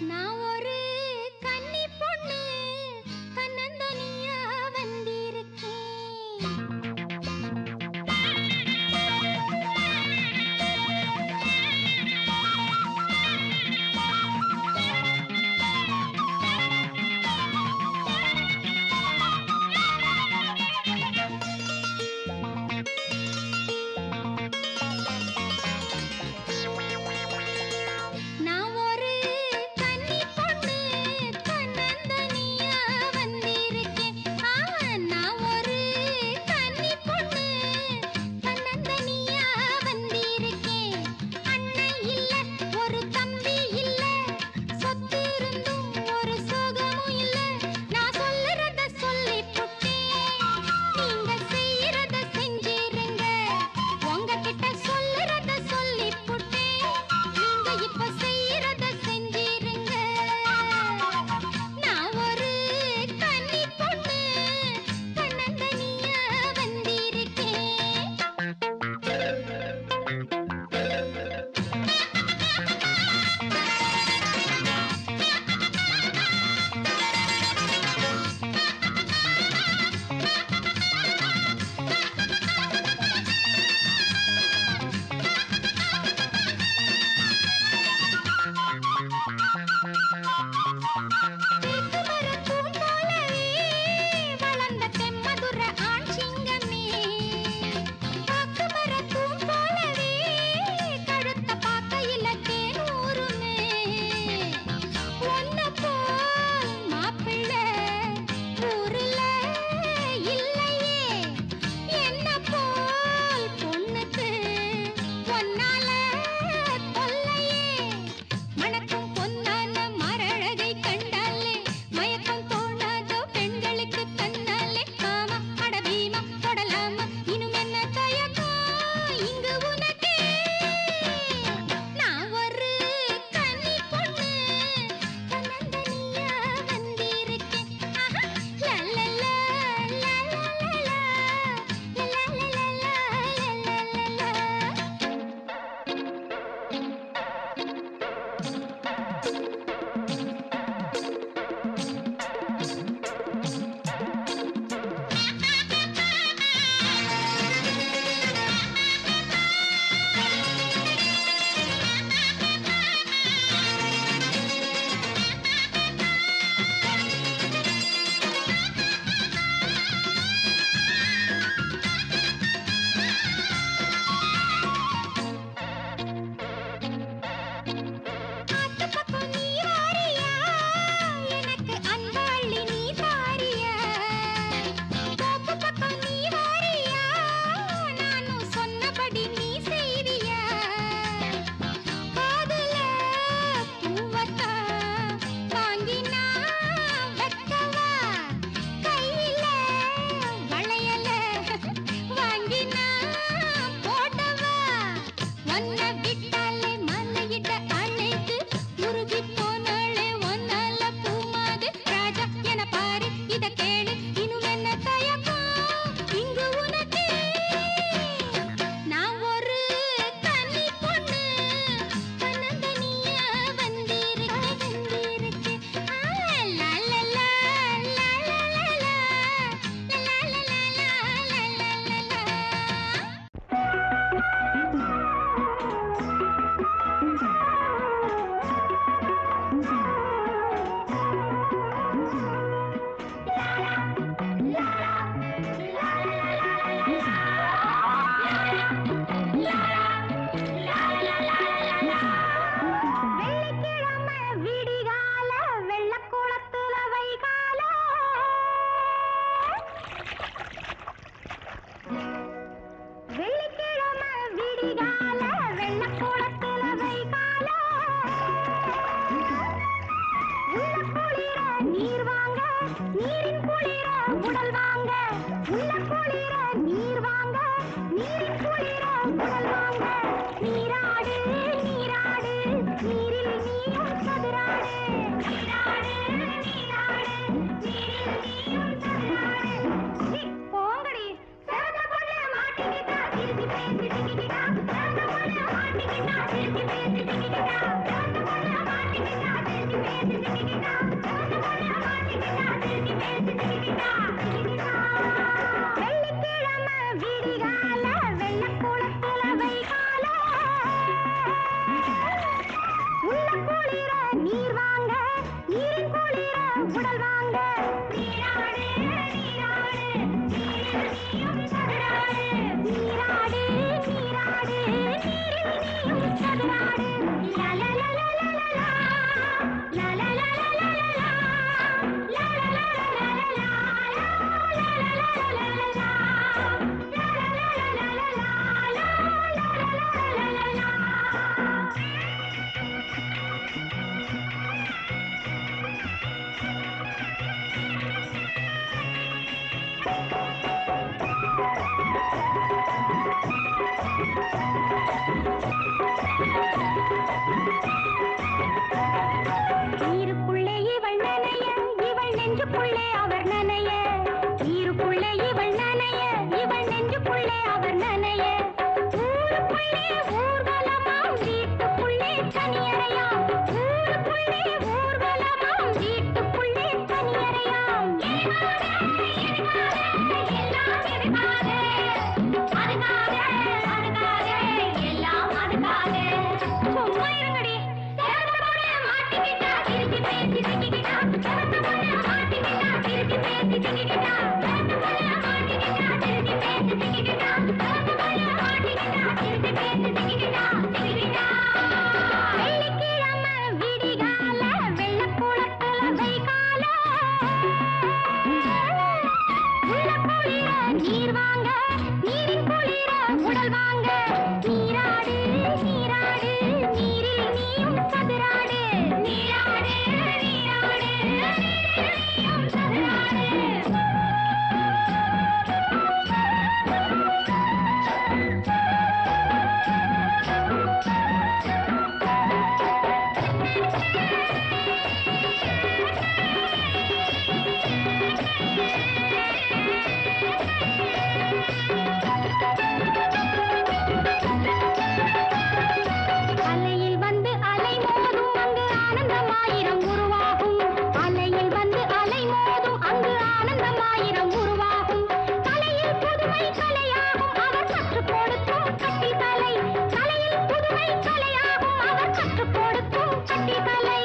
நான் ஒரு கன்னி பொண்ணு தன்னந்தனியா வந்திருக்கேன். நான் ஒரு கன்னி பொண்ணு தன்னந்தனியா வந்திருக்கேன். நான் ஒரு கன்னி பொண்ணு தன்னந்தனியா வந்திருக்கேன். அண்ணன் இல்ல, ஒரு தம்பி இல்ல, சொத்து இருந்தும் ஒரு சோகமும் இல்ல. நான் சொல்லுறத சொல்லிப் புட்டேன், நீங்க செய்யறத செஞ்சிருங்க. உங்ககிட்ட சொல்லுறத சொல்லிப் புட்டேன், நீங்க இப்ப செய்யறத செஞ்சிருங்க. நான் ஒரு கன்னி பொண்ணு தன்னந்தனியா வந்திருக்கேன். தேக்குமரப்பூம் போலவே வளர்ந்த தெம்மதுர ஆண் சிங்கமே, பாக்குமரப்பூம் போலவே கழுத்த பார்க்கையில தேனூருமே. உன்னை போல் மாப்பிள்ளை ஊருல இல்லையே, என்ன போல் பொண்ணுக்கு உன்னால தொல்லையே. மணக்கும் பொன்னான மரழகு வெள்ளிக்கிழமை விடிகால வெள்ளக்குளத்துல வைகால உள்ள குளிர நீர் வாங்க நீரின் குளிர உடல் வாங்க நீராடு நீராடு நீரில் நீயும் சதுராடு நீராடு நீராடு நீரில் நீயும் சதுராடு லலலலலலலா லலலலலலலா லலலலலலலா நீருக்குள்ளே இவள் நனைய இவள் நெஞ்சுக்குள்ளே அவர் நனைய நீருக்குள்ளே இவள் நனைய இவள் நெஞ்சுக்குள்ளே அவர் நனைய ஊருக்குள்ளே ஊர்வலமாம் வீட்டுக்குள்ளே தனியறையாம் ஊருக்குள்ளே ஊர்வலமாம் வீட்டுக்குள்ளே தனியறையாம் எல்லாம் எதுக்காக அதுக்காக அதுக்காக எல்லாம் அதுக்காக சும்மா இருங்கடி மாட்டிக்கிட்டா திருப்பி பேசி சிக்கிக்கிட்டா மாட்டிக்கிட்டா திருப்பி பேசி சிக்கிக்கிட்டா மாட்டிக்கிட்டா திருப்பி பேசி சிக்கிக்கிட்டா மாட்டிக்கிட்டா திருப்பி பேசி சிக்கிக்கிட்டா சிக்கிக்கிட்டா வெள்ளிக்கிழமை விடிகால வெள்ளக்குளத்துல வைகால உள்ள குளிர நீர் வாங்க நீரின் குளிர உடல் வாங்க நீராடு நீராடு நீரில் நீயும் சதுராடு நீராடு நீராடு நீயும் சதுராடு அலையில் வந்து அலை மோதும் அங்கு ஆனந்தமாயிரம் உருவாகும் அலையில் வந்து அலை மோதும் அங்கு ஆனந்தமாயிரம் உருவாகும் கலையில் புதுமை கலையாகும் அவர் கற்றுக் கொடுக்கும் கட்டி கலை கலையில் புதுமை கலையாகும் அவர் கற்றுக் கொடுக்கும் கட்டி கலை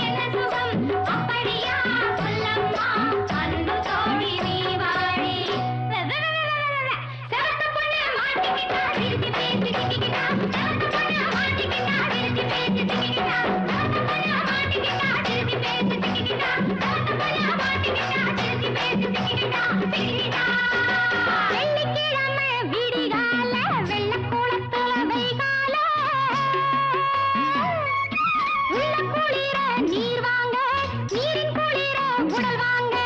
என்ன சுகம் அப்படியா சொல்லம்மா அன்பு தோழி நீ வாழி செவத்த பொண்ணு மாட்டிக்கிட்டா திருப்பி பேசி சிக்கிக்கிட்டா செவத்த பொண்ணு மாட்டிக்கிட்டா திருப்பி பேசி சிக்கிக்கிட்டா செவத்த பொண்ணு மாட்டிக்கிட்டா திருப்பி பேசி சிக்கிக்கிட்டா செவத்த பொண்ணு மாட்டிக்கிட்டா திருப்பி பேசி சிக்கிக்கிட்டா சிக்கிக்கிட்டா வெள்ளிக்கிழமை விடிகால வெள்ளக்குளத்துல வைகால உள்ள குளிர நீர் வாங்க நீரின் குளிர உடல் வாங்க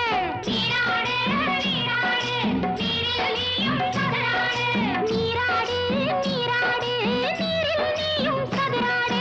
நீராடு நீராடு நீரில் நீயும் சதுராடு நீராடு நீராடு நீரில் நீயும் சதுராடு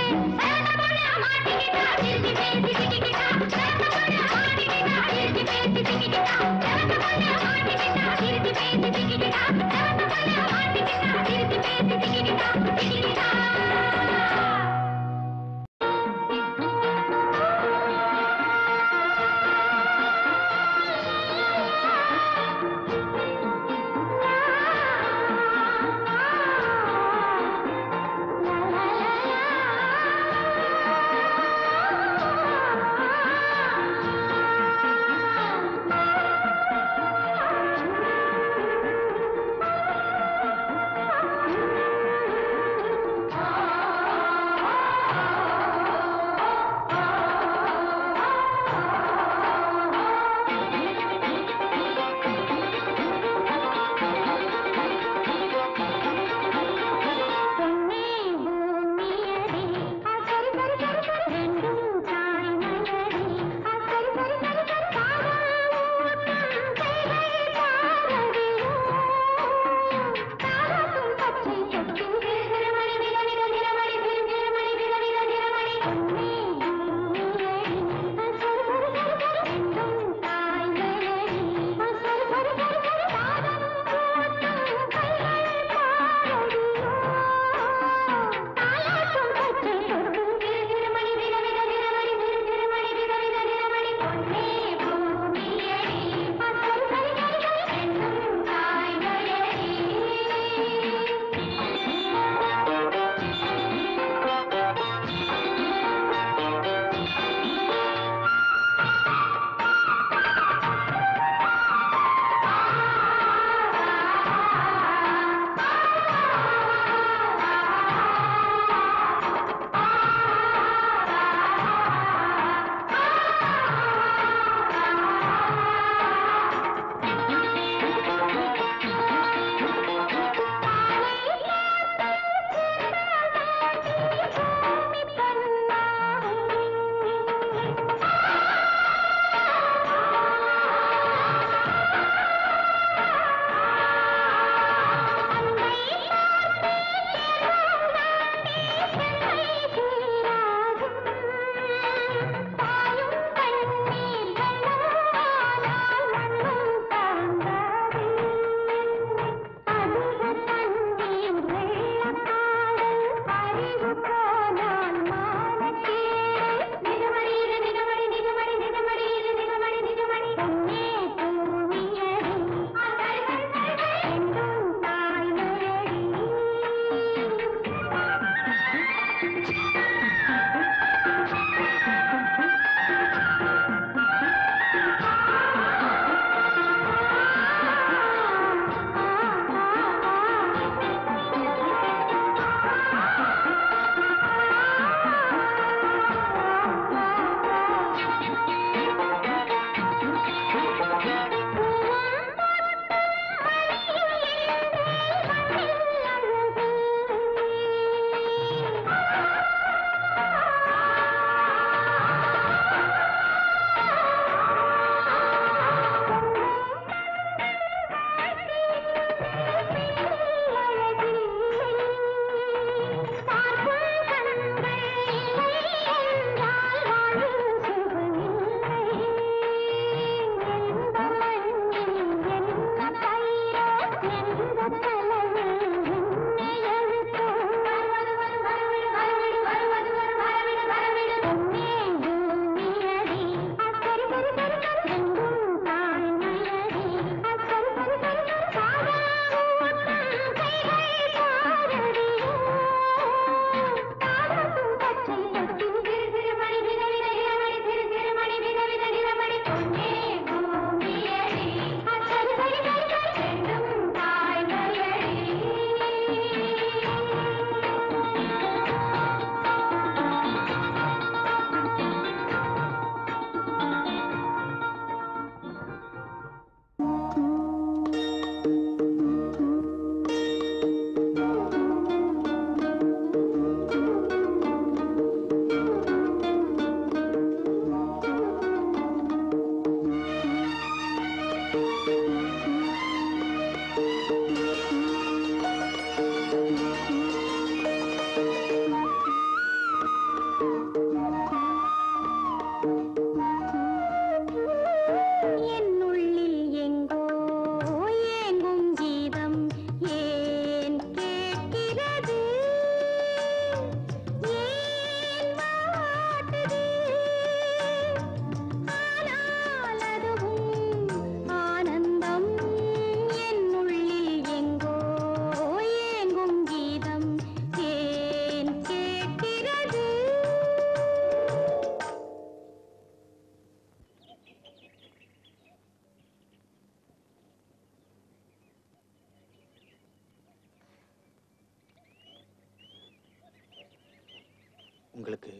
உங்களுக்கு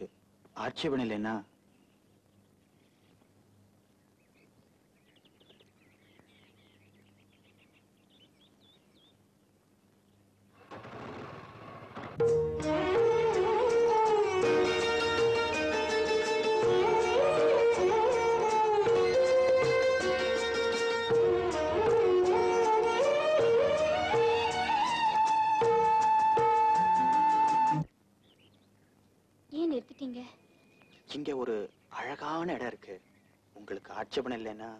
ஆட்சேபணம் இல்லைன்னா இங்க ஒரு அழகான இடம் இருக்கு. உங்களுக்கு ஆட்சேபணம் இல்லைன்னா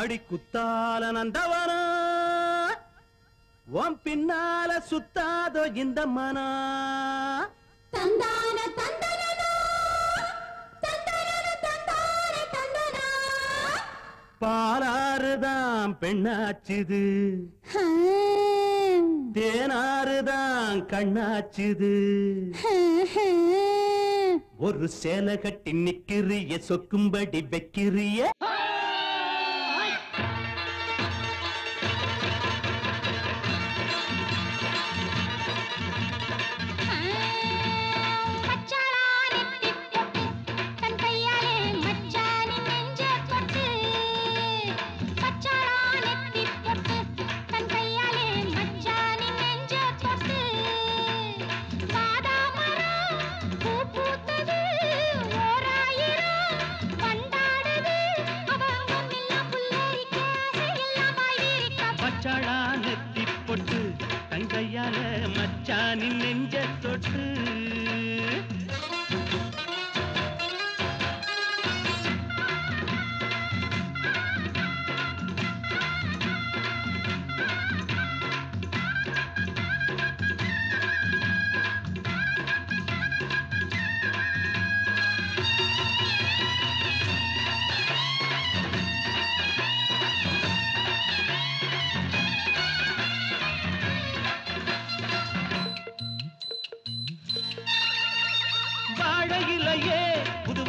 அடி குத்தால நந்தவனா உன் பின்னால சுத்தாதோ இந்த மனா தந்தான தந்தனனா தந்தனன தந்தான தந்தனா பாலாறுதான் பெண்ணாச்சுது தேனாறுதான் கண்ணாச்சுது ஒரு சேலை கட்டி நிக்கிறிய சொக்கும்படி வைக்கிறிய தங்கையால மச்சானின் நெஞ்ச தொட்டு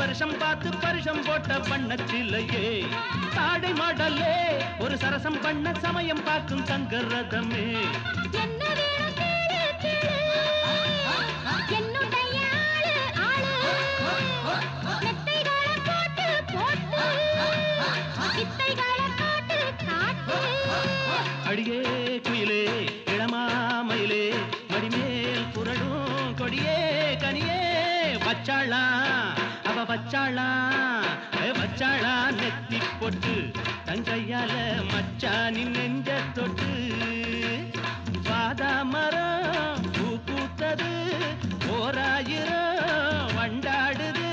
வருஷம் பார்த்து பரிசம் போட்ட பண்ணச்சிலையே தாடை மாடலே ஒரு சரசம் பண்ண சமயம் பார்க்கும் தங்க ரதமே என்ன வேணும் கேளு கேளு என்னுடைய ஆளு மெத்தைகளை போட்டு போட்டு வித்தைகளை போட்டு காட்டு அடியே குயிலே இளமாமயிலே மடிமேல் புரடும் கொடியே கனியே வச்சாளா அவ வச்சாளா வச்சாளா நெத்தி போட்டு தங்கையால மச்சானின் நெஞ்ச தொட்டு வாதா மரம் பூ பூத்தது ஓராயிரம் வண்டாடுது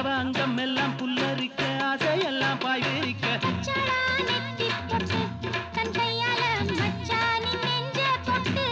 அவ அங்கம் எல்லாம் புல்லரிக்க ஆசையெல்லாம் பாய் விரிக்க வச்சாளா நெத்தி போட்டு தன் கையால மச்சானின் நெஞ்ச தொட்டு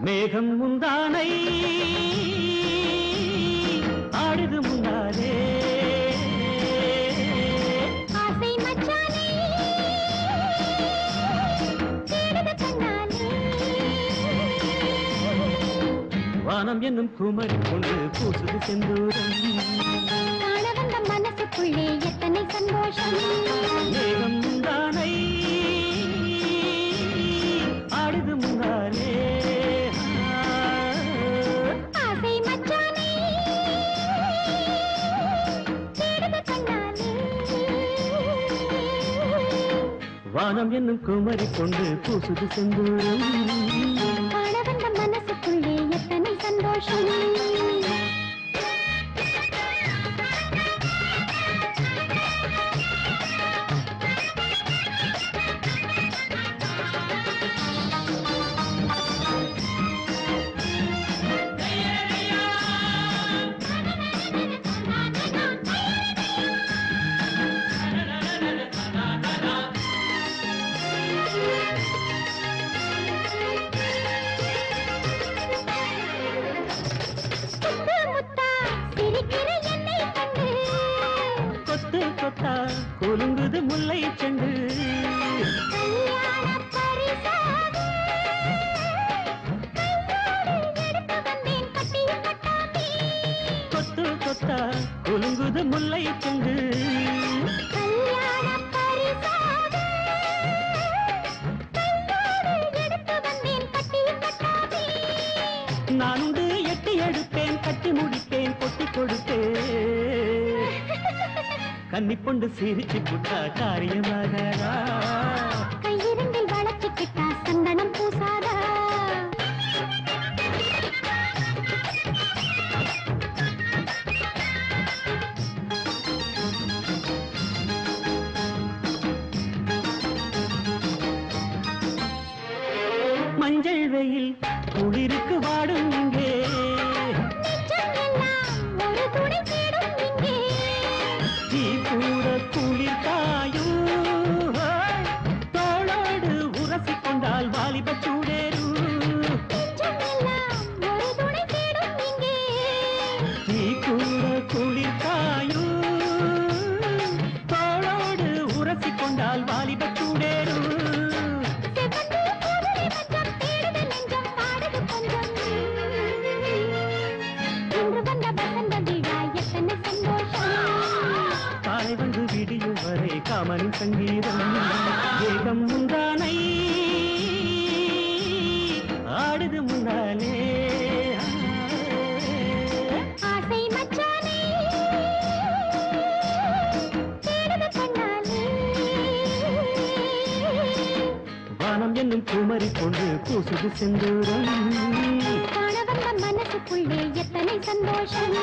மேகம் முந்தானை ஆடுது முந்தானே ஆசை மச்சானே தேடுது கண்ணாலே வானம் என்னும் குமரி கொண்டு பூசுது செந்தூரம் காண வந்த மனசுக்குள்ளே எத்தனை சந்தோஷம் மேகம் முந்தானை ஆடுது முந்தானே ஆசை மச்சானே தேடுது கண்ணாலே வானம் என்னும் குமரி கொண்டு பூசுது செந்தூரம் காண வந்த மனசுக்குள்ளே எத்தனை சந்தோஷம் கொத்தா கொலுங்குது முல்லை செண்டு கொத்து கொத்தா கொலுங்குது முல்லை செண்டு நானுண்டு எட்டி எடுப்பேன் கட்டி முடிப்பேன் கொட்டி கொடுப்பேன் கன்னி பொண்டு சிரிச்சு புட்டா காரியமாகா கையிரண்டில் வளர்ச்சிக்கிட்டா சந்தனம் பூசாதா மஞ்சள் வெயில் குளிருக்கு வாடும் இங்கே ஒரு துணை தேடும் இங்கே தீ கூட குளிர் காயும் காமனின் சங்கீதம் வேகம் முந்தானை ஆடுது முன்னாலே ஆசை மச்சானே தேடுது கண்ணாலே வானம் என்னும் குமரி கொண்டு பூசுது செந்தூரம் காண வந்த மனசுக்குள்ளே எத்தனை சந்தோஷம்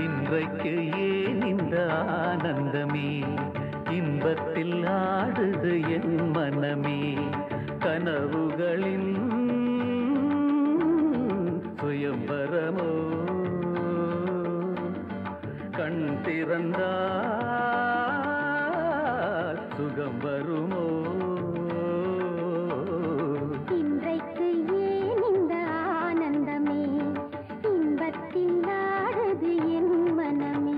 இன்றைக்கு ஏன் இந்த ஆனந்தமே, இன்பத்தில் ஆடுது என் மனமே, கனவுகளின் சுயம்பரமோ, கண் திறந்தால் சுகம் வருமோ. இன்றைக்கு ஏன் இந்த ஆனந்தமே, இன்பத்தில் ஆடுது என் மனமே.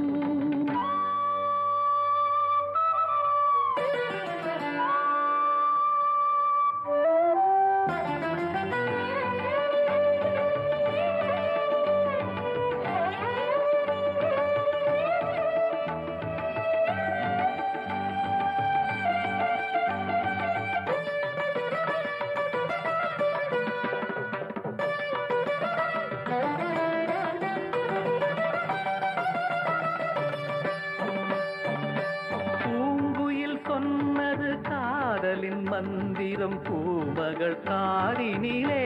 காதலின் மந்திரம் பூமகள் காடினிலே,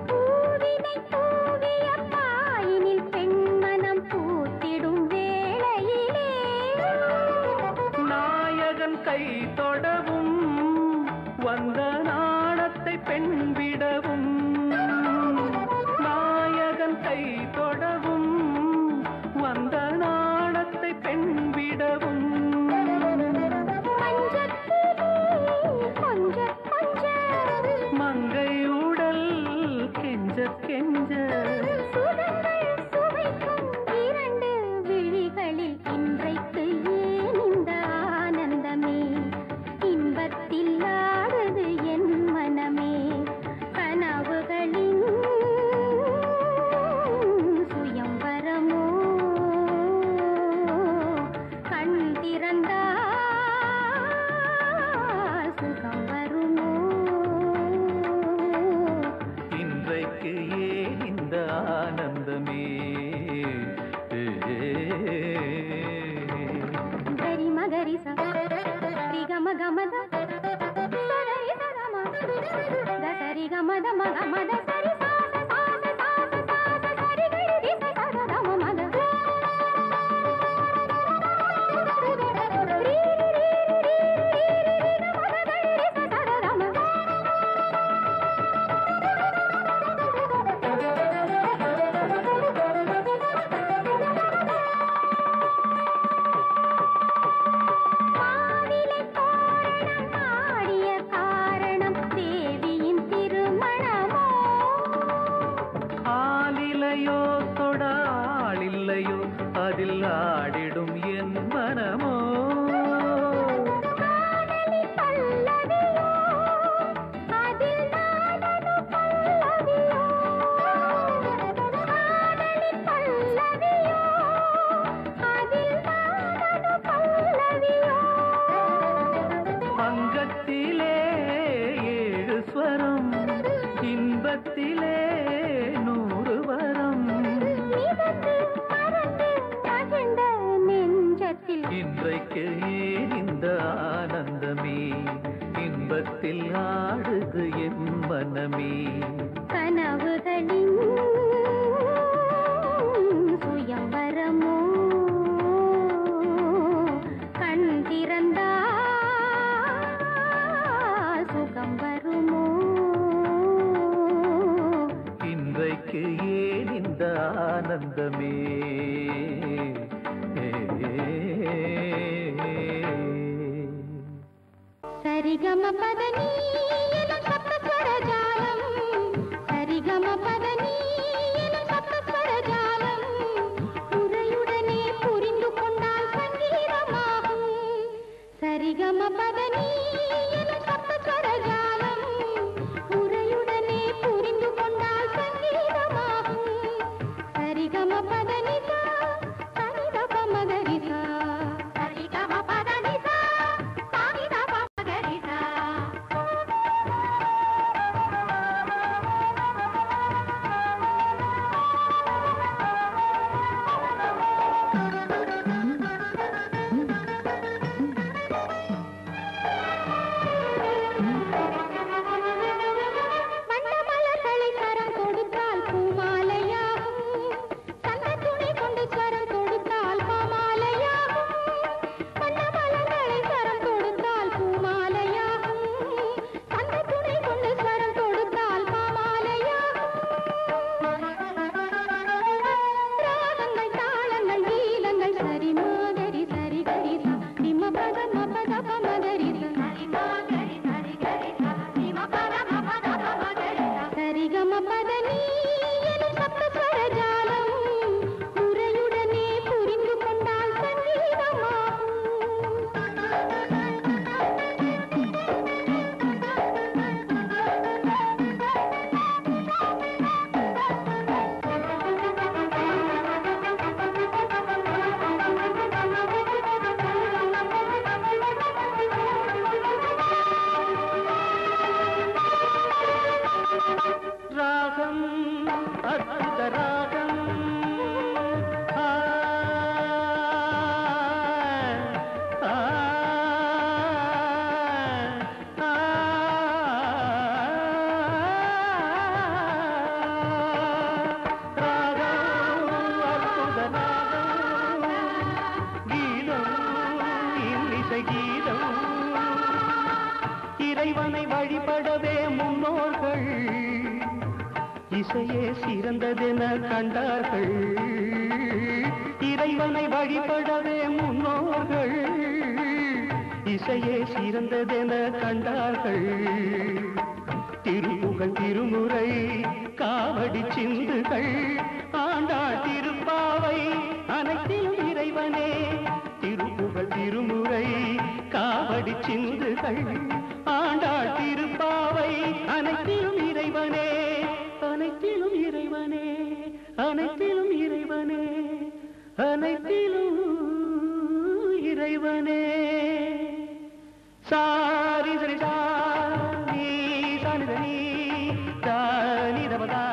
பூவினை பூவிய பாயினில் பெண்மனம் பூத்திடும் வேளையிலே, நாயகன் கை தொடவும் வந்த நாணத்தை பெண் விடவும், நாயகன் கை தொடவும் வந்த நாணத்தை பெண் விடவும், மங்கை உடல் கெஞ்ச கெஞ்ச சுவைக்கும் இரண்டு விழிகளில் இன்றைக்கு ஏன் இந்த ஆனந்தமே, இன்பத்தில் ஆடுது என் மனமே, கனவுகளின் சுயம்பரமோ, கண் திறந்தால் சுகம் வருமோ. இன்றைக்கு ஏன் இந்த ஆனந்தமே. கரி மகரி சரி கம கமத சரி சரம தசரி கமத மக மத சரி சாச சாச சாச சாச சரி கரி திச சரம மத ரீ ரீ ரீ ரீ கமத கரி திச சரம. மாவிலை தோரணம் ஆடிய காரணம் தேவியின் திருமணமோ, ஆளிலையோ தொடாளில்லையோ அதில் ஆடிடும் என் மனமோ, காதலி பல்லவியோ அதில் நானனு பல்லவியோ, காதலி பல்லவியோ அதில் நானனு பல்லவியோ. அங்கத்திலே ஏழு ஸ்வரம், இன்பத்திலே 100 வரம், மிதந்து மறந்து மகிழ்ந்த நெஞ்சத்தில் இன்றைக்கு ஏன் இந்த ஆனந்தமே, இன்பத்தில் ஆடுது என் மனமே, கனவுகளின் சுயம்பரமோ, கண் திறந்தால் சுகம் வருமோ. இன்றைக்கு ஏன் இந்த ஆனந்தமே. சரிகம பதனி எனும் சப்தஸ்வர ஜாலம், சரிகம பதனி எனும் சப்தஸ்வர ஜாலம், முறையுடனே புரிந்து கொண்டால் சங்கீதமாகும். சரிகம பதனி எனும் சப்தஸ்வர ஜாலம், முறையுடனே புரிந்து கொண்டால் சங்கீதமாகும். சரிகம பதனிசா சரிகம மகரிசா சரிகம பதனிசா சாரி இறைவனை வழிபடவே முன்னோர்கள் இசையே சிறந்ததென கண்டார்கள். இறைவனை வழிபடவே முன்னோர்கள் இசையே சிறந்ததென கண்டார்கள். திருப்புகழ் திருமுறை காவடி சிந்துகள் ஆண்டாள் திருப்பாவை அனைத்திலும் இறைவனே. திருப்புகழ் திருமுறை காவடி சிந்துகள் ஆண்டாள் திருப்பாவை அனைத்திலும் இறைவனே. அனைத்திலும் இறைவனே, அனைத்திலும் இறைவனே, அனைத்திலும் இறைவனே. சாரி சரி சாரி சானிதனி தானி தபதா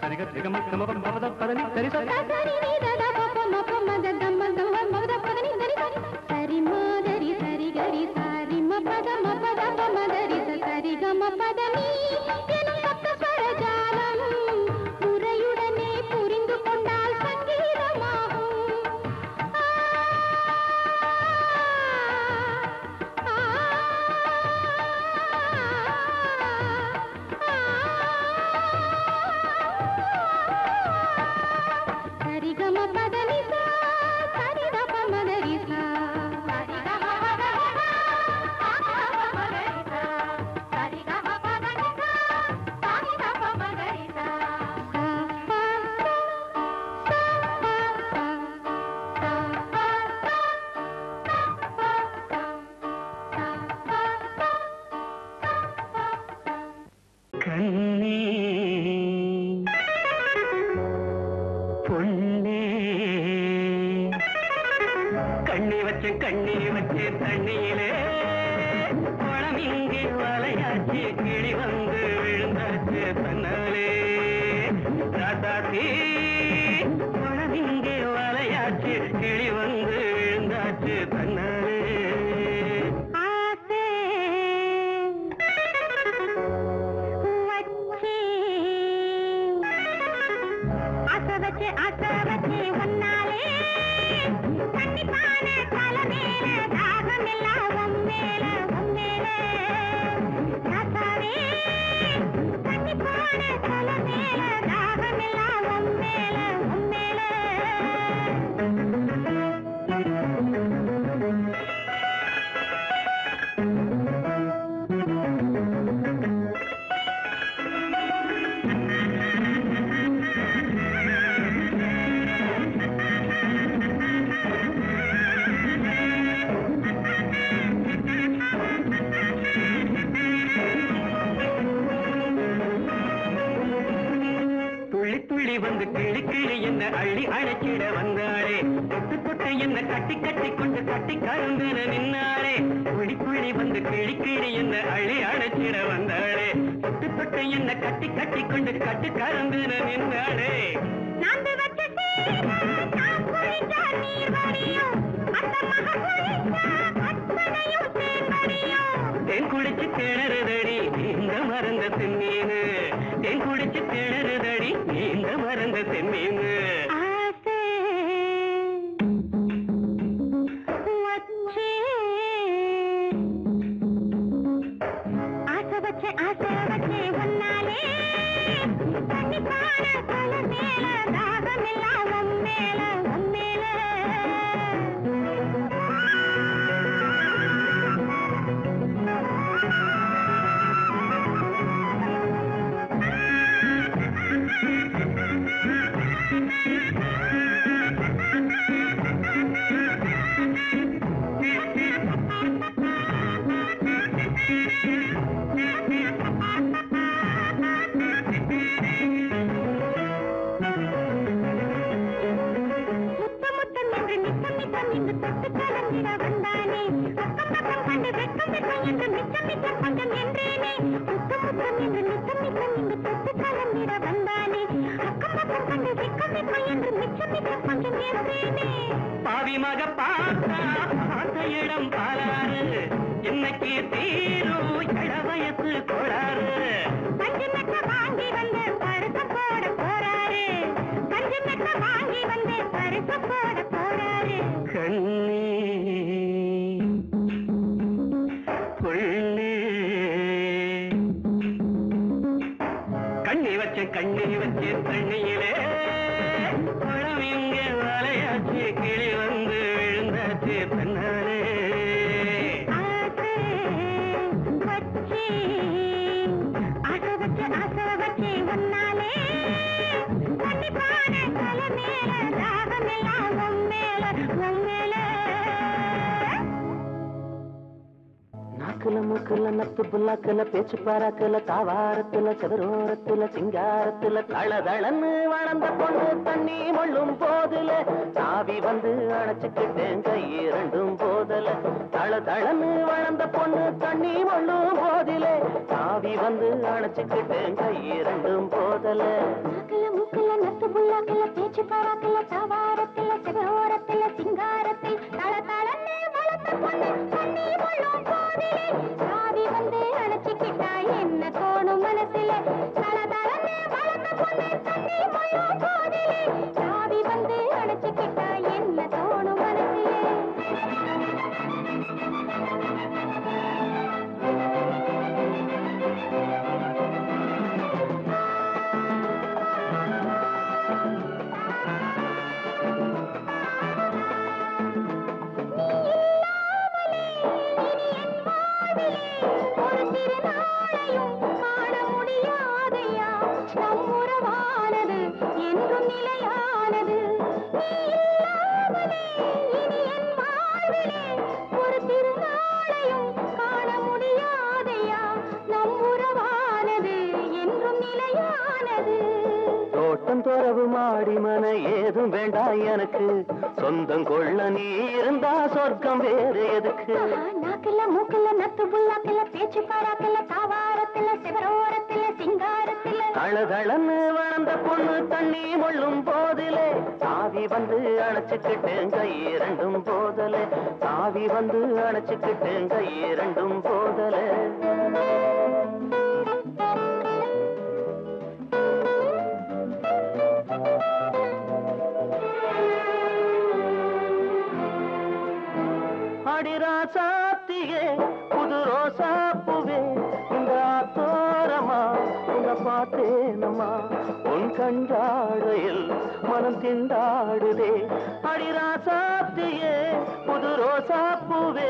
சரிக திகமக்கமபம் பவத பதனி சரி சரி சரி நீதத பபம பமத தம்மதம் மவத பதனி சரி சரி சரி மாதரி சரி கரி சாரி மபத மபத பமதரி சரி கம பதனி எனும் சப்தஸ்வர ஜாலம் முறையுடனே புரிந்து கொண்டால் சங்கீதமாகும். சரிகம பதனிசா சரிதப மதரிசா சரிகம பதனிசா சரிதப மதரிசா சரிகம பதனிசா சரிதப மதரிசா கண்ணே பொன்னே கண்ணி வச்சு தண்ணியிலே குளம் இங்கே வலையாச்சு கிளி வந்து விழுந்தாச்சு தன்னாலே ராசாத்தி. குளம் இங்கே வலையாச்சு கிளி வந்து விழுந்தாச்சு தன்னாலே. வந்து கிளி கிளி என்ன அள்ளி அழைச்சிட வந்தாளே. தொட்டு தொட்டு என்ன கட்டி கட்டி கொண்டு கட்டி கறந்து நின்னாளே. புள்ளி புள்ளி வந்து கிளி கிளி என்ன அள்ளி அழைச்சிட வந்தாளே. தொட்டு தொட்டு என்ன கட்டி கட்டி கொண்டு கட்டி கறந்து நின்னாளே. தேன் குடிச்சு திணறுதடி இந்த மறந்த தென்னீனு. தேன் குடிச்சு திணறுதடி இந்த மறந்த தென்னீனு. பாவி மக பார்த்தா பார்த்த இடம் பாலாறு. இன்னைக்கு தீரும் இள வயசு கோளாறு. பஞ்சு மெட்ட வாங்கி வந்து பருப்பு போட போறாரு. பஞ்சு மெட்ட வாங்கி வந்து பருப்பு போட போறாரு. கண்ணே பொண்ணே வச்சு கண்ணி வச்சு தண்ணியிலே பழம் இங்க வலையாச்சு கிளி வந்து விழுந்தாச்சு தன்னாலே நாக்குல மூக்குல நத்து புல்லாக்குல பேச்சு பாராக்குல தாவாரத்துல செவரோரத்துல சிங்காரத்துல தளதளன்னு வளர்ந்த பொண்ணு தண்ணி மொள்ளும் போதுல தாவி வந்து அணைச்சுக்கிட்டேன் கை இரண்டும் போதல தளதளன்னு வளர்ந்த பொண்ணு தண்ணி மொள்ளும் போதிலே தாவி வந்து அணைச்சுக்கிட்டேன் கை இரண்டும் போதல நாக்குல மூக்குல நத்து புல்லாக்குல பேச்சு பாராக்குல தாவாரத்துல செவரோரத்துல சிங்காரத்தில் தளதளன்னு வளர்ந்த பொண்ணு தண்ணி மொள்ளும் போதிலே தாவி வந்து அணைச்சுக்கிட்டா என்ன தோணும் மனசுல தளதளன்னு வளர்ந்த பொண்ணு தண்ணி மொள்ளும் போதிலே தாவி வந்து அணைச்சுக்கிட்டா என்ன தோணும் மனசுல ஒரு திருநாளையும் காண முடியாதையா நம் உறவானது என்றும் நிலையானது நீ இல்லாமலே இனி என் வாழ்விலே ஒரு திருநாளையும் காண முடியாதையா நம் உறவானது என்றும் நிலையானது தோட்டம் துறவு மாடி மன ஏதும் வேண்டாம் எனக்கு சொந்தம் கொள்ள நீ இருந்தா சொர்க்கம் வேறு எதுக்கு நாக்குல மூக்குல நத்து புல்லாக்குல பேச்சு பாராக்குல தாவாரத்துல சிவரோரத்துல சிங்காரத்துல தளதளன்னு வளர்ந்த பொண்ணு தண்ணி மொள்ளும் போதிலே தாவி வந்து அணைச்சுக்கிட்டேன் கை இரண்டும் போதலே தாவி வந்து அணைச்சுக்கிட்டேன் கை இரண்டும் போதலே அடிராசாத்தியே புது ரோசாப்புவே இந்த தோரமா உன்னை பார்த்தேனம்மா உன் கண்டாடையில் மனம் திண்டாடுதே அடிராசாத்தியே புது ரோசாப்புவே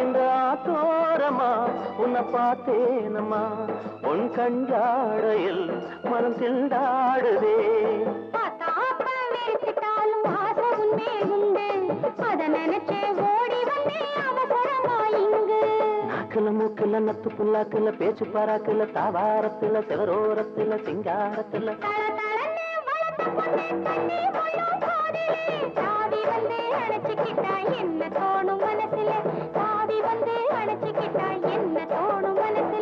இந்த தோரமா உன்னை பார்த்தேனம்மா உன் கண்டாடையில் மனம் திண்டாடுதே ஆசை உன்மேல் உண்டு அத நினைச்சே ஓடி வந்தேன் அவசரமா இங்கு நாக்குல மூக்குல நத்து புல்லாக்குல பேச்சு பாராக்குல தாவாரத்துல செவரோரத்துல சிங்காரத்துல தளதளன்னு வளர்ந்த பொண்ணு தண்ணி மொள்ளும் போதிலே தாவி வந்து அணைச்சுக்கிட்டா என்ன தோணும் மனசுல தாவி வந்து அணைச்சுக்கிட்டா என்ன தோணும் மனசுல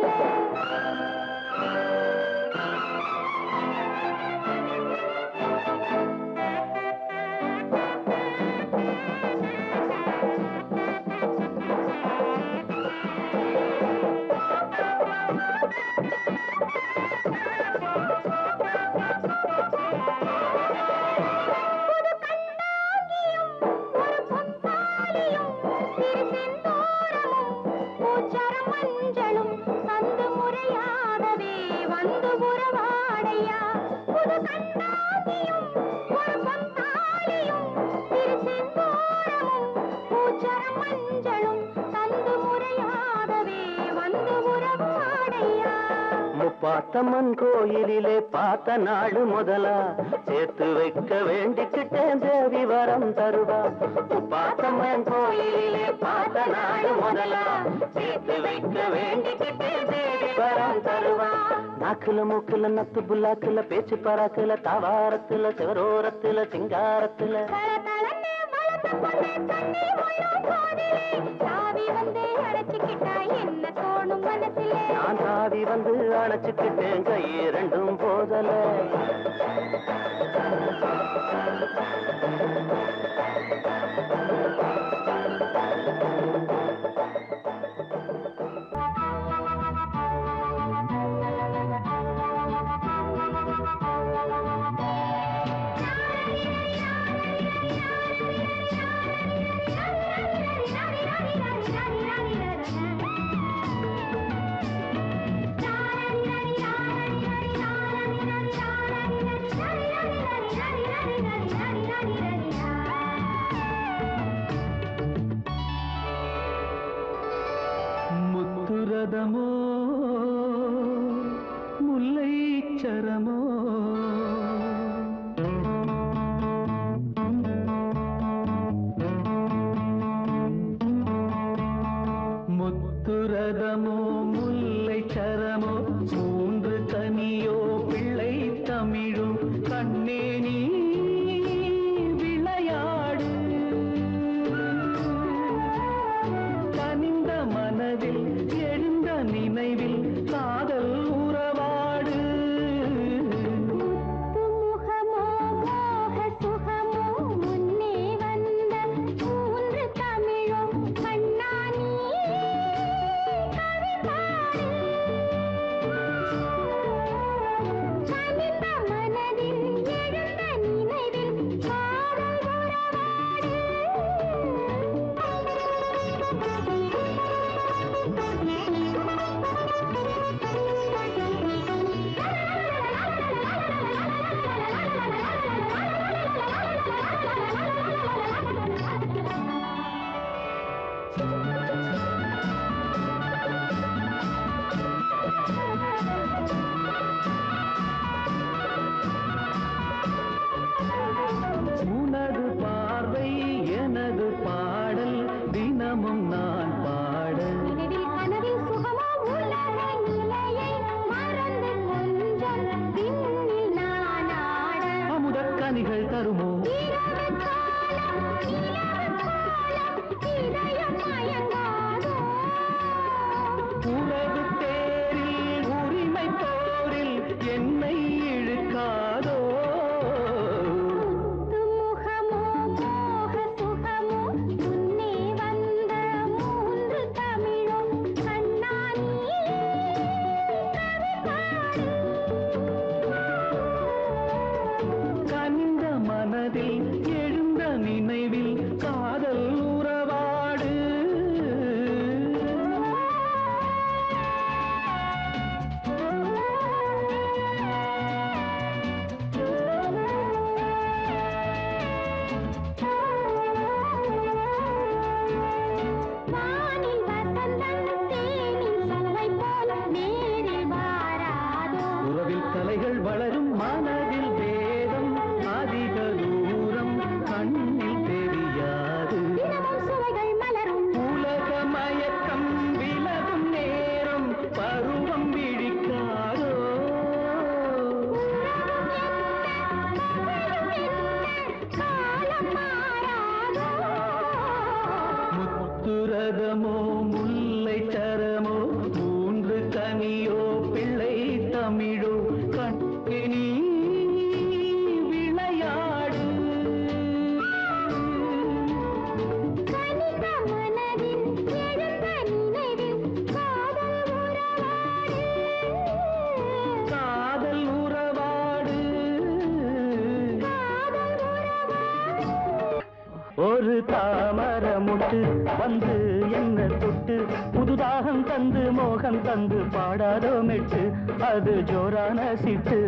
ஒரு பொன்னாலியும் சிறு செந்தூரமும் பூச்சரம் மஞ்சளும் சந்து முறையாகவே வந்து உறவாடையா புது கண்ணாடியும் ஒரு பொன்னாலியும் சிறு செந்தூரமும் பூச்சரம் மஞ்சளும் சந்து முறையாகவே வந்து உறவாடையா முப்பாத்தம்மன் கோயிலிலே பார்த்த நாள் முதலா சேர்த்து வைக்க வேண்டிக்கிட்டேன் தேவி வரம் தருவா முப்பாத்தம்மன் கோயிலிலே பார்த்த நாள் முதலா சேர்த்து வைக்க வேண்டிக்கிட்டேன் தேவி வரம் தருவா நாக்குல மூக்குல நத்து புல்லாக்குல பேச்சு பராக்குல தாவாரத்துல சிவரோரத்துல சிங்காரத்துல தளதளன்னு வளர்ந்த பொண்ணு தண்ணி மொள்ளும் போதிலே தாவி வந்து அணைச்சுக்கிட்டா என்ன தோணும் மனசுல நான் தாவி வந்து அணைச்சுக்கிட்டேன் கை இரண்டும் போதல முத்துரதமோ முல்லை சரமோ முத்துரதமோ முல்லை சரமோ மூன்று கனியோ பிள்ளை தமிழோ கண்ணே நீ விளையாடு கனிந்த மனதில் எழுந்த நினைவில் காதல் உறவாடு முகமோ மோக சுகமோ முன்னே வந்த மூன்று தமிழோ கண்ணானி கவிபாடு கனிந்த மனதில் எழுந்த நினைவில் காதல் உறவாடு உனது பார்வை எனது பாடல் தினமும் நான் பாட நினைவில் கனவில் சுகமோ உலக நிலையை மறந்து கொஞ்சம் விண்ணில் நான் ஆட அமுதக்கனிகள் தருமோ இரவு காலம் நிலவு கோலம் இதயம் மயங்காதோ உறவு தேரில் உரிமை போரில் என்னை இழுக்காதோ முகமோ மோக சுகமோ முன்னே வந்த மூன்று தமிழோ கண்ணானி கவிபாடு கனிந்த மனதில் எழுந்த நினைவில் காதல் உறவாடு வானில் வசந்தம் தேனின் சுவை போல நேரில் மாறாதோ உறவில் கலைகள் வளரும் மனதில் வேதம் அதிக தூரம் கண்ணில் தெரியாது தினமும் சுவைகள் மலரும் உலக மயக்கம் விலகும் நேரம் பருவம் விழிக்காதோ காலம் மாறாதோ முத்துரதமோ முல்லை சரமோ மூன்று கனியோ பிள்ளை தமிழோ கண்ணினி விளையாடு கனிந்த மனதில் எழுந்த நினைவில் காதல் உறவாடு காதல் உறவாடு காதல் உறவாடு ஒரு தாமர முட்டு வந்து என்ன தொட்டு புதுதாகம் தந்து மோகம் தந்து பாடாதோ மெட்டு அது ஜோரான சிட்டு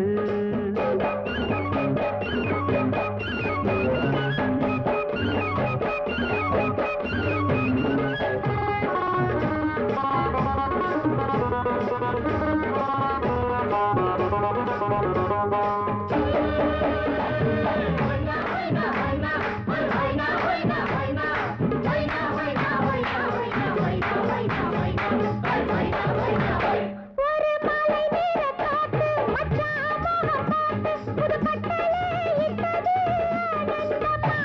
ஒரு மலை நீர காத்து மச்சான் மோகம் பார்த்து புது கட்டளை இட்டது ஆனந்தமா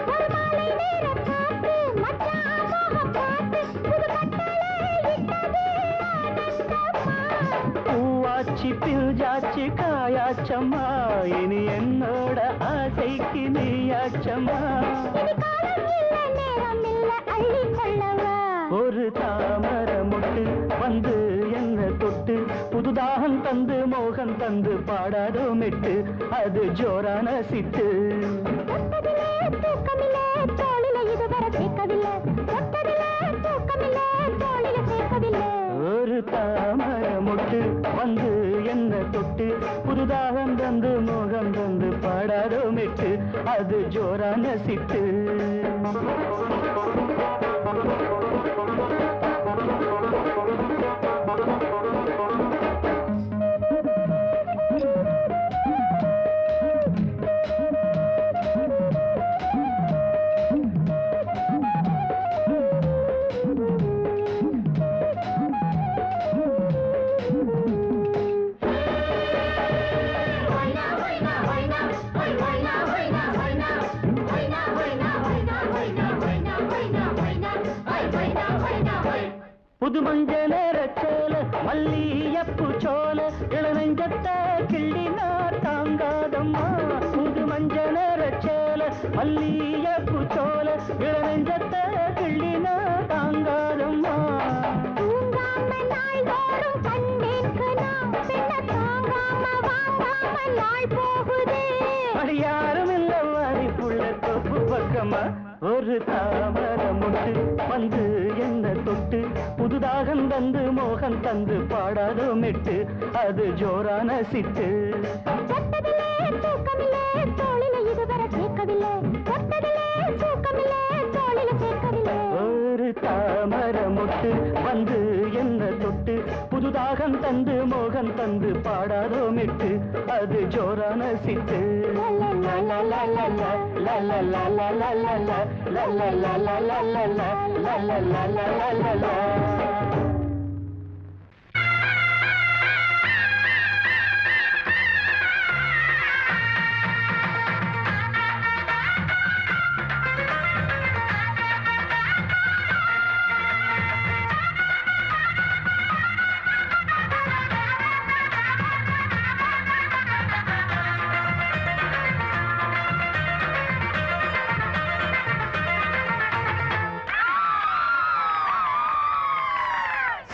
ஒரு மலை நீர காத்து மச்சான் மோகம் பார்த்து புது கட்டளை இட்டது ஆனந்தமா பூவாச்சி பில்ஜாச்சி காயாச்சம்மா இனி என்னோட ஆசைக்கு நீயாச்சம்மா இனி காலம் இல்ல நேரம் இல்ல அள்ளி கொள்ளவா ஒரு தாமர முட்டு வந்து என்ன தொட்டு புதுதாகம் தந்து மோகம் தந்து பாடாதோ மெட்டு அது ஜோரான சிட்டு தொட்டதிலே தூக்கமில்லை தோளில இதுவரை சேர்க்கவில்லை தொட்டதிலே தூக்கமில்லை தோளில சேர்க்கவில்லை ஒரு தாமர முட்டு வந்து என்ன தொட்டு புதுதாகம் தந்து மோகம் தந்து பாடாதோ மெட்டு அது ஜோரான சிட்டு மஞ்ச நேரச்சோல மல்லியப்பு சோல இளநெஞ்சத்த கிள்ளினா தாங்காதம்மா புது மஞ்ச நேரச்சோல மல்லியப்பு சோல இளநெஞ்சத்த கிள்ளினா தாங்காதம்மா தூங்காம நாள்தோறும் கண்டேன்கு நான் பின்ன தாங்காம வாங்காம நாள் போகுதே அது யாரும் இல்ல வாரிப்புள்ள தொப்பு பக்கமா ஒரு தாமரை முட்டு வந்து என்ன தொட்டு புதுதாகம் தந்து மோகன் தந்து பாடாதோ மெட்டு அது ஜோரான சிட்டு தொட்டதிலே தூக்கமில்லே தோளில இதுவரை சேர்க்கவில்லை தொட்டதிலே தூக்கமில்லே தோளில சேர்க்கவில்லை ஒரு தாமரை முட்டு வந்து என்ன தொட்டு புதுதாகம் தந்து மோகன் தந்து பாடாதோ மெட்டு அது ஜோரான சிட்டு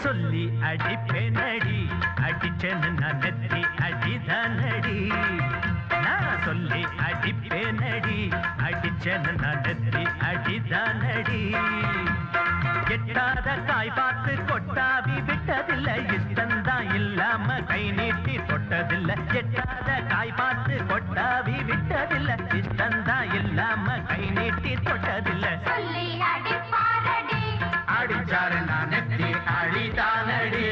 சொல்லி அடிப்பேனடி அடிச்சேன்னு நான் நெத்தி அடிதானடி நான் சொல்லி அடிப்பேனடி அடிச்சேன்னு நான் நெத்தி அடிதானடி எட்டாத காய் பார்த்து கொட்டாவி விட்டதில்லை இஷ்டந்தான் இல்லாம கை நீட்டி தொட்டதில்லை எட்டாத காய் பார்த்து கொட்டாவி விட்டதில்லை இஷ்டந்தான் இல்லாம கை நீட்டி தொட்டதில்லை சொல்லி அடிப்பாரடி அடிச்சாரு நான் நெத்தி அழிதானடி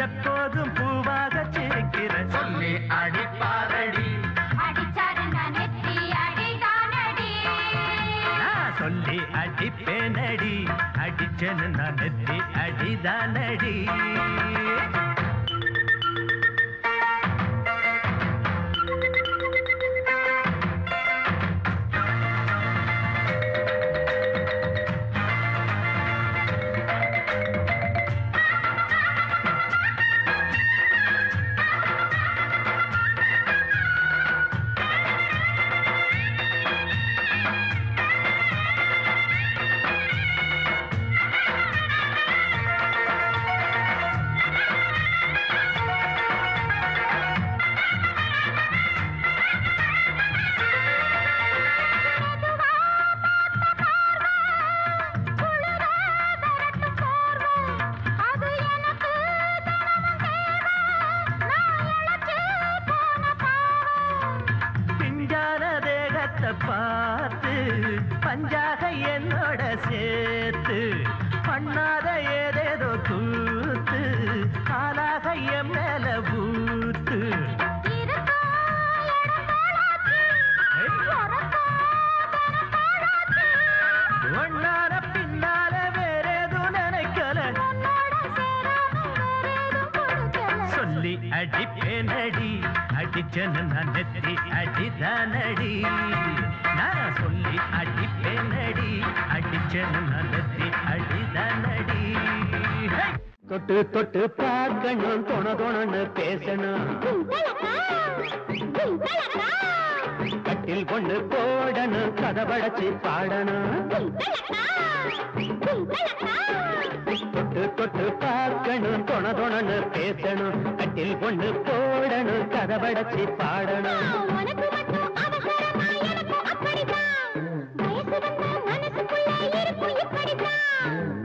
எப்போதும் பூவாக சிரிக்கிற சொல்லி அடிப்பாரடி அடிச்சாரு நான் நெத்தி அடிதானடி நான் சொல்லி அடிப்பேனடி அடிச்சேன்னு நான் நெத்தி அடிதானடி பார்த்து பஞ்சாக என்னோட சேர்த்து பண்ணாத ஏதேதோ கூத்து ஆளாக என் மேல பூத்து ஒன்னார பின்னால வேறேதும் நினைக்கல சொல்லி அடிப்பேனடி அடிச்சேன்னு நான் நெத்தி அடிதானடி நான் சொல்லி அடிப்பேனடி அடிச்சேன்னு நான் நெத்தி அடிதானடி தொட்டு தொட்டு பார்க்கணும் தொண பேசணும் கட்டில் பொண்ணு போடணும் கதவடைச்சு பாடணும் தொட்டு தொட்டு பார்க்கணும் தொண பேசணும் கட்டில் பொண்ணு போடணும் கதவடைச்சு பாடணும்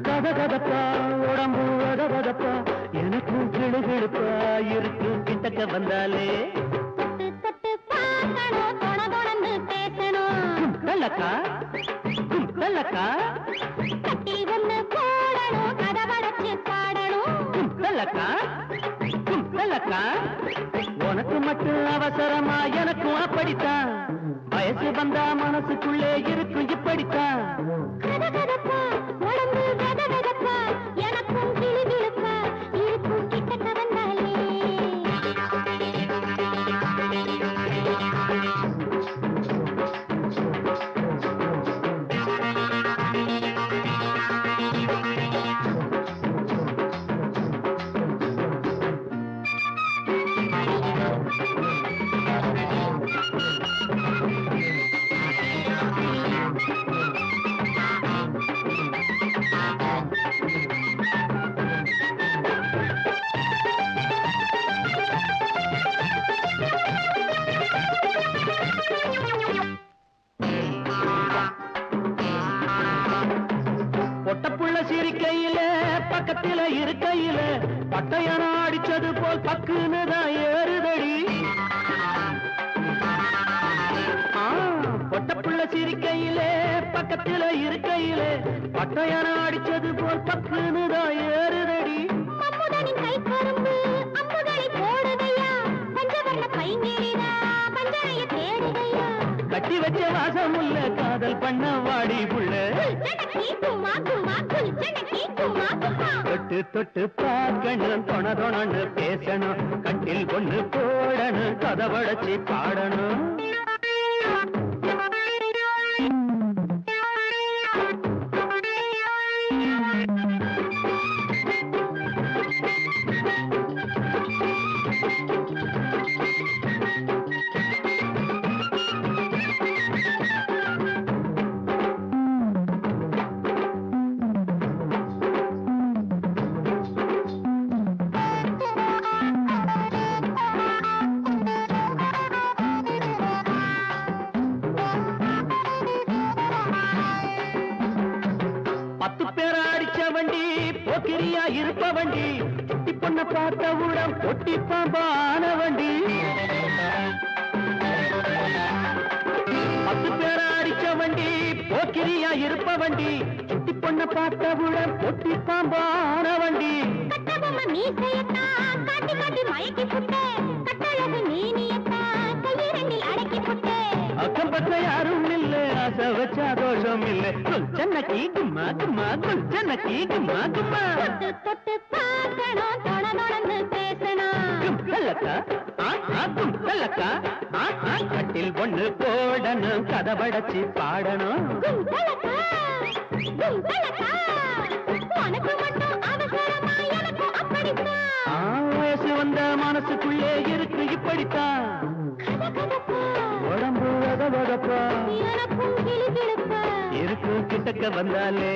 கதகதப்பா உடம்பு கதகதப்பா எனக்கும் கிளுகிழுப்பா இருக்கு கிட்டக்க வந்தாலே கும்பலக்கா கும்பலக்கா கும்பலக்கா கும்பலக்கா உனக்கு மட்டும் அவசரமா எனக்கும் அப்படித்தான் வயசு வந்தா மனசுக்குள்ளே இருக்கும் இப்படித்தான் பொட்டப்புள்ள சிரிக்கையில பக்கத்தில இருக்கையில பட்டையன அடிச்சது போல் பக்குன்னு தான் ஏறுதடி பொட்டப்புள்ள சிரிக்கையில பக்கத்தில இருக்கையில பட்டையன அடிச்சது போல் பக்குன்னு தான் ஏறுதடி கட்டி வச்ச வாசமுள்ள காதல் பண்ண வாடி புள்ள தொட்டு தொட்டு பார்க்கணும் தொண பேசணும் கட்டில் பொண்ணு போடணும் கதவடைச்சி பாடணும் வண்டி போக்கிரியா இருப்ப வண்டி சுட்டி பொண்ண பார்த்தவுடன் பொட்டி பாம்பான வண்டி 10 பேரை அடிச்ச வண்டி போக்கிரியா இருப்ப வண்டி சுட்டி பொண்ண பார்த்தவுடன் பொட்டி பாம்பான வண்டி அக்கம் பக்கம் யாரும் இல்ல ஆசை வச்சா தோஷம் இல்ல குல் சென்னக்கி கும்மா கும்மா குல் சென்னக்கி கும்மா கும்மா தொட்டு பார்க்கணும் தொடர்ந்து பேசணும் கும்பலக்கா கும்பலக்கா கட்டில் பொண்ணு போடணும் கதவடைச்சி பாடணும் கும்பலக்கா கும்பலக்கா உனக்கு மட்டும் அவசரமா எனக்கு அப்படித்தான் வயசு வந்த மனசுக்குள்ளே இருக்கு இப்படித்தான் உடம்பு வதவதப்பா இருக்கு கிட்டக்க வந்தாலே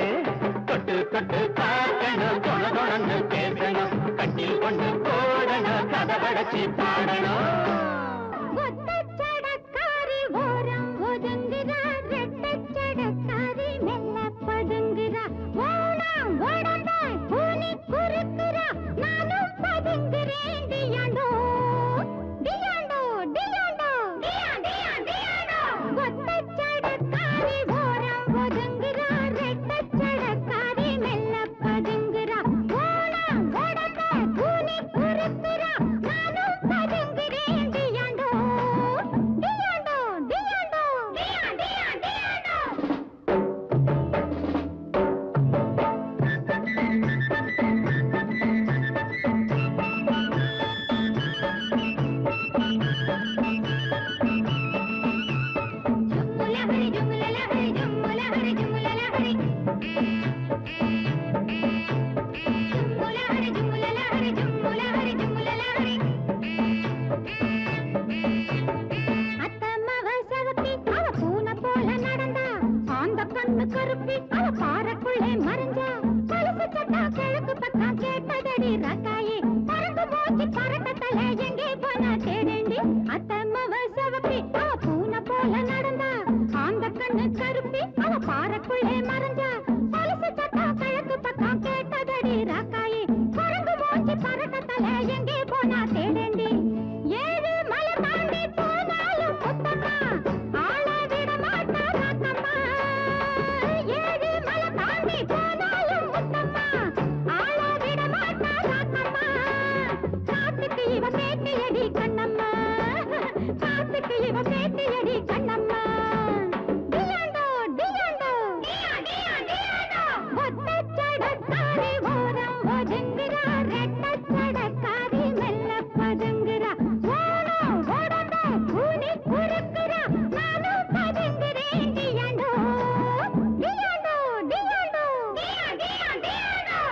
தொட்டு தொட்டு பார்க்கணும் தொண பேசணும் கட்டில் கொண்டு போடணும் கதவடைச்சி பாடணும் நானும் பதுங்குறேன் போனா தேடேண்டி அத்தம்மவ சவப்பி அவ பூனை போல நடந்தா அந்த கண்ணு கருப்பி அவ பாறைக்குள்ளே மறைஞ்சா பழசு சத்தம் கிழக்கு பக்கம் கேட்டதடி ராக்காயி குரங்கு மூஞ்சி பறக்கத்தல எங்கே போனா தேடேண்டி ஏழு மலை தாண்டி போனாலும் முத்தம்மா ஆள விட மாட்டா ராக்கம்மா ஏழு மலை தாண்டி போனாலும் முத்தம்மா ஆள விட மாட்டா ராக்கம்மா காத்துக்கு இவ பேட்டியடி கண்ணம்மா காத்துக்கு இவ பேட்டியடி கண்ணம்மா டியாண்டோ டியாண்டோ டியாண்டோ ஒத்தச்சடக்காரி ஓரம் ஒதுங்குறா ரெட்டச்சடக்காரி மெல்ல பதுங்குறா ஓடம் ஓடந்த கூனி குறுக்குறா நானும் பதுங்குறேன் டியாண்டோ டியாண்டோ டியாண்டோ டியாண்டோ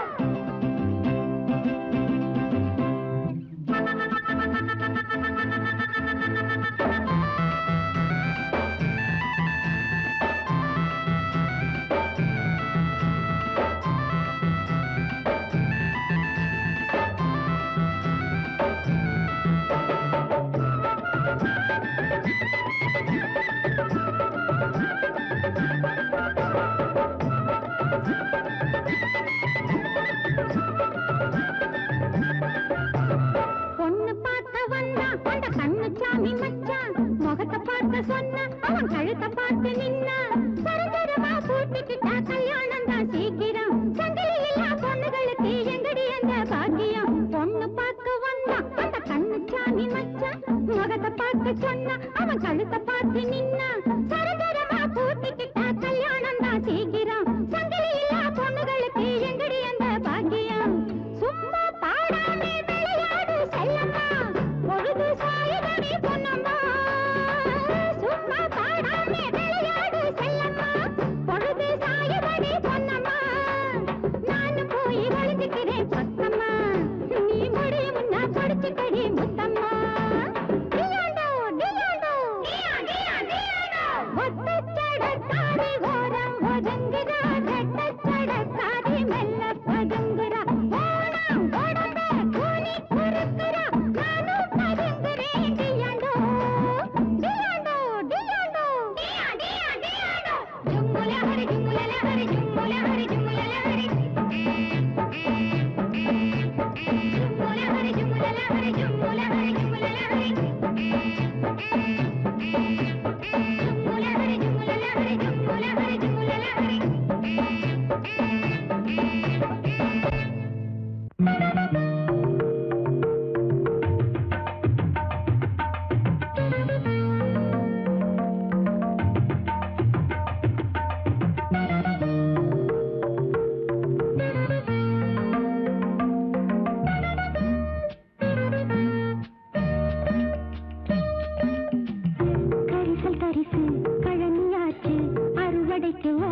பொண்ணு பார்க்க வந்தா அந்த கண்ணு சாமி மச்சான் முகத்தை பார்க்க சொன்ன அவன் கழுத்தை பார்த்து நின்னா சரஞ்சரமா பூட்டிக்கிட்டா கல்யாணம் தான் சீக்கிரம் சங்கிலி இல்லா பொண்ணுகளுக்கு எங்கடி அந்த பாக்கியம் பொண்ணு பார்க்க வந்தா அந்த கண்ணு சாமி மச்சான் முகத்தை பார்க்க சொன்ன அவன் கழுத்தை பார்த்து நின்னா சரஞ்சரமா பூட்டிக்கிட்டா கல்யாணம் தான் சீக்கிரம் சங்கிலி இல்லா பொண்ணுகளுக்கு எங்கடி அந்த பாக்கியம் சும்மா பாடாமே விளையாடு செல்லம்மா பொழுது சாயுதடி பொன்னம்மா சும்மா பாடாமே விளையாடு செல்லம்மா பொழுது சாயுதடி பொன்னம்மா நான் போய் ஒளிஞ்சுக்கிறேன் பக்கம்மா நீ முடியும் முன்னா படிச்சுக்கடி முத்தம்மா டியாண்டோ டியாண்டோ ஒத்தச்சடக்காரி ஓரம் ஒதுங்குறா ரெட்டச்சடக்காரி மெல்ல பதுங்குறா ஓடம் ஓடந்த கூனி குறுக்குறா நானும் பதுங்குறேன் டியாண்டோ டியாண்டோ டியாண்டோ டியாண்டோ ஜும்முல ஹரி ஜும்முல ஹரி ஜும்முல ஹரி ஜும்முல ஹரி ஜும்முல ஹரி ஜும்முல ஹரி ஜும்முல ஹரி ஜும்முல ஹரி ஜும்முல ஹரி ஜும்முல ஹரி ஜும்முல ஹரி ஜும்முல ஹரி கரிசல் கரிசு கழனியாச்சு அறுவடைக்கு வா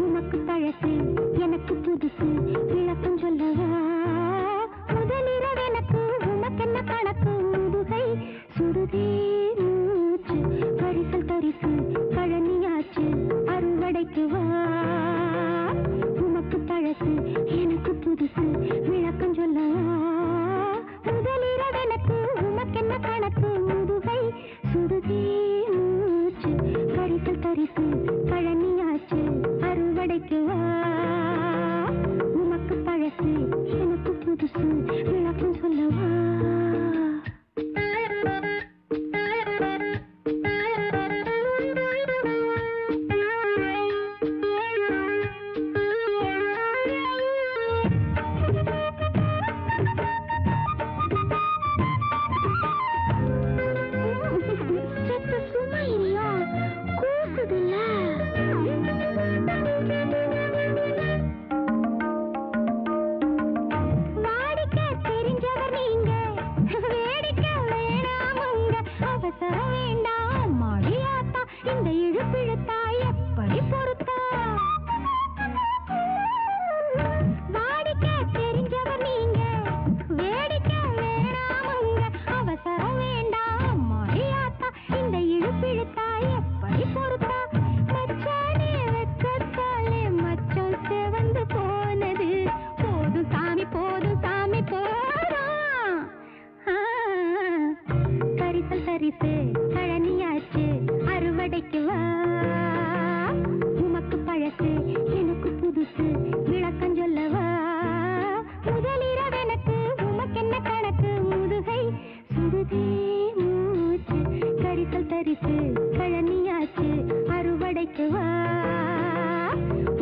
உனக்கு பழசு எனக்கு புதுசு விளக்கம் சொல்லவா முதலிரவு எனக்கு உனக்கென்ன கணக்கு முதுகை சுடுதே மூச்சு கரிசல் கரிசு கழனியாச்சு அறுவடைக்கு வா உனக்கு பழசு எனக்கு புதுசு விளக்கம் சொல்லவா முதலிரவு எனக்கு உனக்கென்ன கணக்கு முதுகை சுடுதே மூச்சு கரிசல் கரிசு கழனியாச்சு அறுவடைக்கு வா உனக்கு பழசு எனக்கு புதுசு விளக்கம் சொல்லவா போதும் சாமி போதும் தரிசு கழனியாச்சு அறுவடைக்கு வா உமக்கு பழசு எனக்கு புதுசு விளக்கம் சொல்லவா முதலிரவெனக்கு உமக்கென்ன கணக்கு முதுகை சுடுதே மூச்சு கரிசல் தரிசு கழனியாச்சு அறுவடைக்கு வா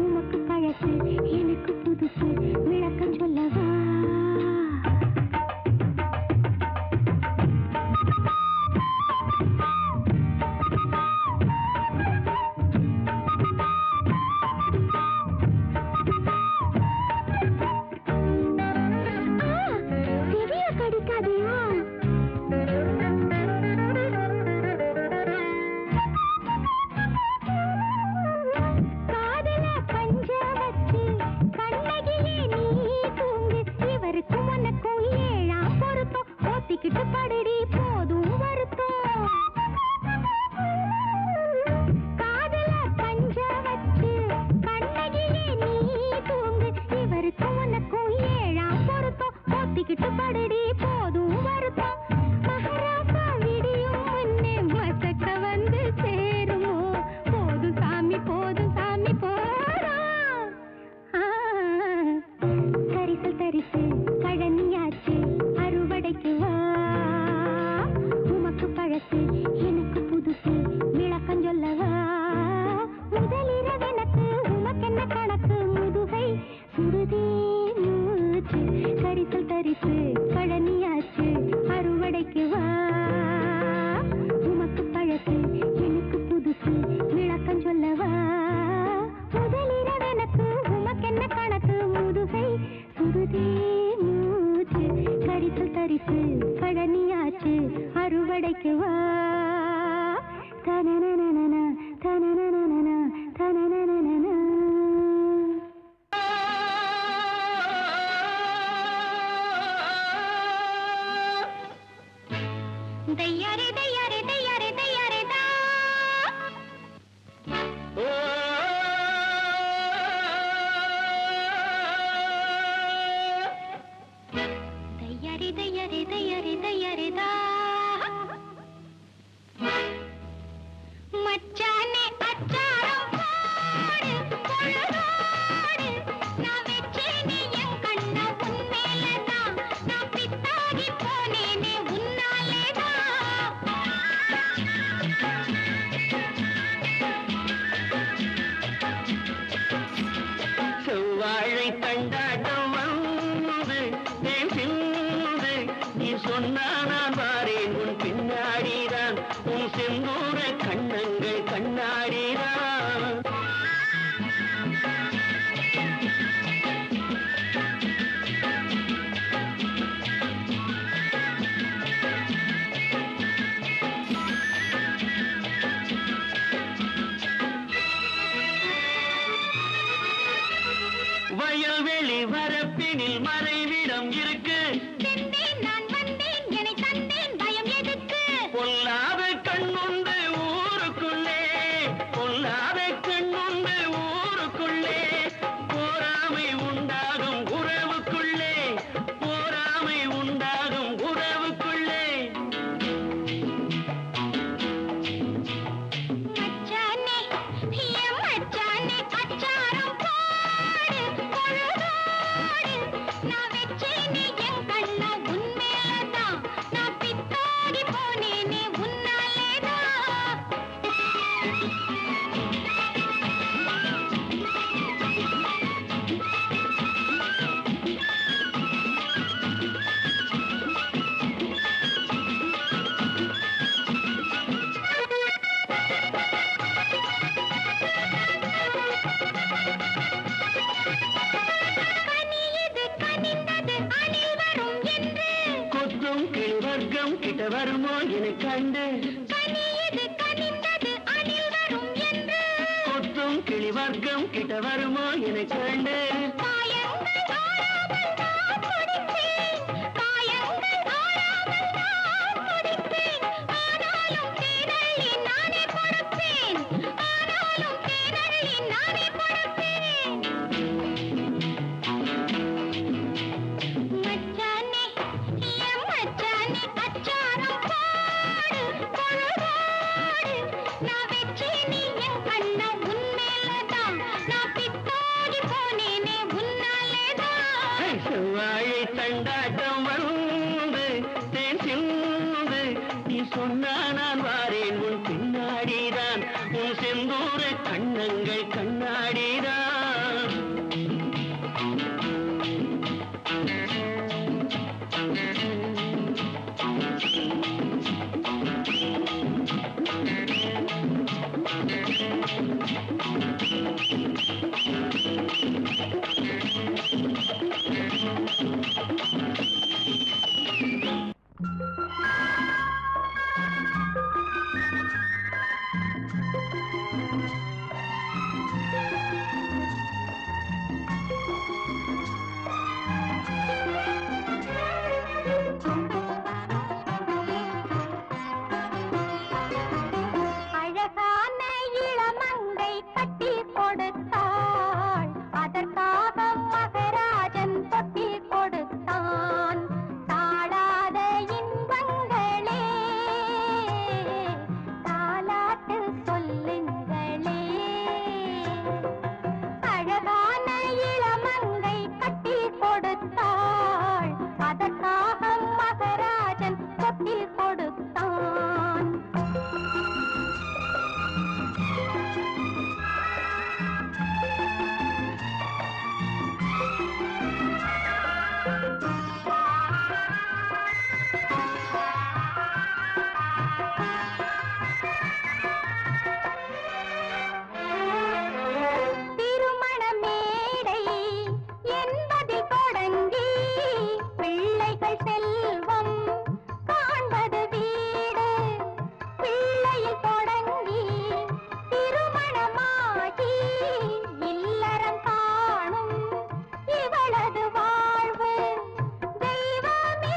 உமக்கு பழசு எனக்கு புதுசு விளக்கம் சொல்லவா மச்சானே சொன்னா நான் வாரேன் உன் பின்னாடிதான் உன் செந்தூர கண்ணங்கள் கண்ணாடிதான் அழகான இளமங்கை கட்டி கொடுத்தாள் அதற்காக மகராஜன் தொட்டி கொடுத்தான் தாழாத இன்பங்களே தாலாட்டு சொல்லுங்களே அழகான இளமங்கை கட்டி கொடுத்தாள் அதற்காக மகராஜன் தொட்டி கொடுத்தான் திருமண மேடை என்பதில் தொடங்கி பிள்ளைகள் செல்வம் காண்பது வீடு பிள்ளையில் தொடங்கி திருமணமாகி இல்லறம் காணும் இவளது வாழ்வு தெய்வமே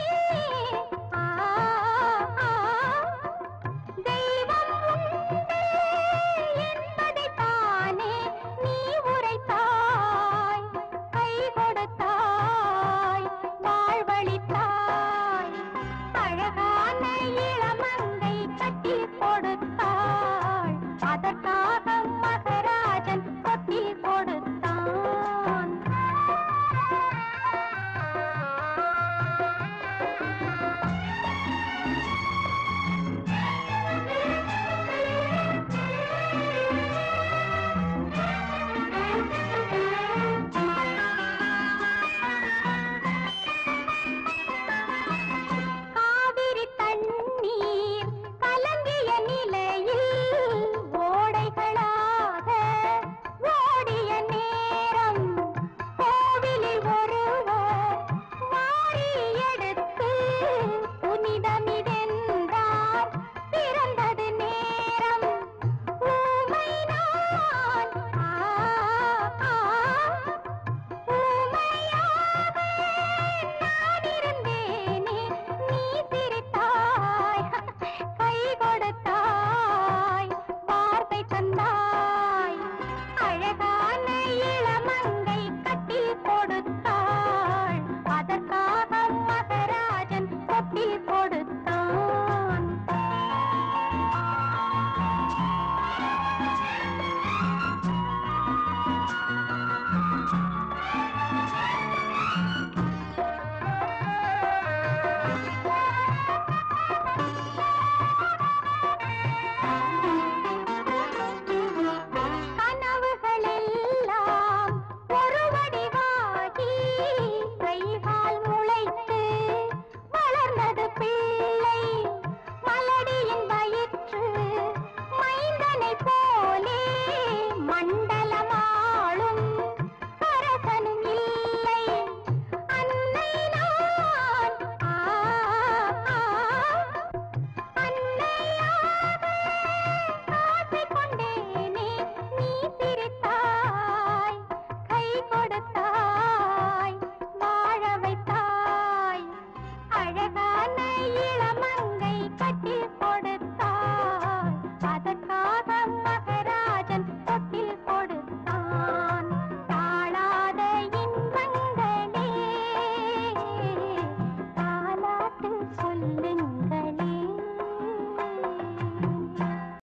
தெய்வம் உண்டு என்பதைத்தானே நீ உரைத்தாய் கை கொடுத்தாய் வாழ்வழித்தாய் அழகான இளமங்கை